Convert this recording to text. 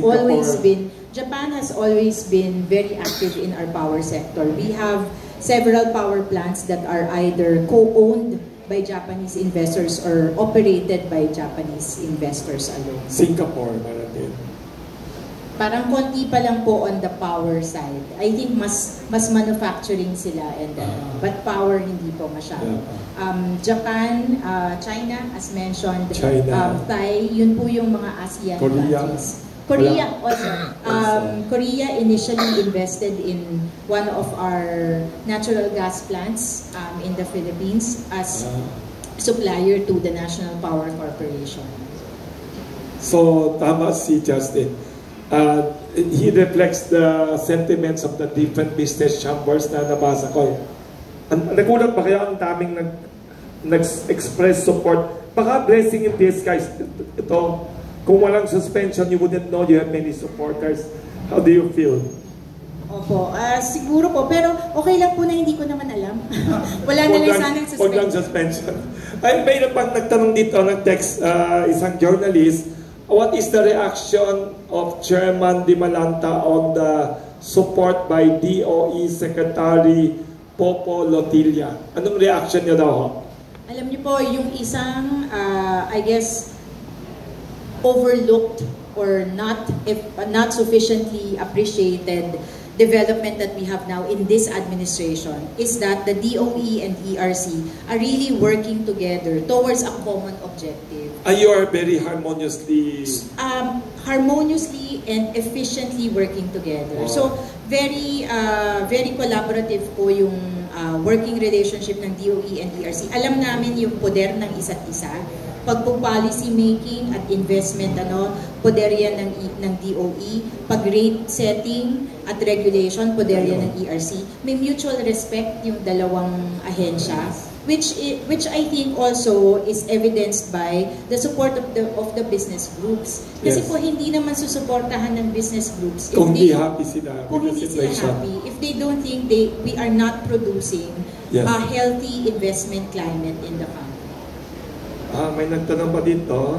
Japan has always been very active in our power sector. We have several power plants that are either co-owned by Japanese investors or operated by Japanese investors alone. Singapore, meron din. Parang konti pa lang po on the power side. I think mas manufacturing sila and but power hindi po masyado. Japan, China as mentioned, Thai, yun po yung mga ASEAN countries. Korea also. Korea initially invested in one of our natural gas plants in the Philippines as supplier to the National Power Corporation. So, tama si Justin. He reflects the sentiments of the different business chambers na nabasa ko. Nagulat ba kaya ang daming nag-express support? Baka blessing in disguise ito. Kung walang suspension, you wouldn't know you have many supporters. How do you feel? Opo, siguro po. Pero okay lang po na hindi ko naman alam. Wala na lang sanang suspension. Huwag lang suspension. Ay, mayroon pang nagtanong dito, nag-text isang journalist, what is the reaction of Chairman Di Malanta on the support by DOE Secretary Popo Lotilla? Anong reaction niya daw? Alam niyo po, yung isang, I guess, overlooked or not sufficiently appreciated development that we have now in this administration is that the DOE and ERC are really working together towards a common objective. You are very harmoniously and efficiently working together. Wow. So very collaborative po yung working relationship ng DOE and ERC. Alam namin yung poder ng isa't isa. Pag po policy making at investment, poder yan ng DOE. Pag rate setting at regulation, poder yan ng ERC. May mutual respect yung dalawang ahensya, which I think also is evidenced by the support of the business groups. Kasi po hindi naman susuportahan ng business groups kung hindi happy sila. Kung hindi sila happy, if they don't think we are not producing a healthy investment climate in the country. May nagtanong pa dito.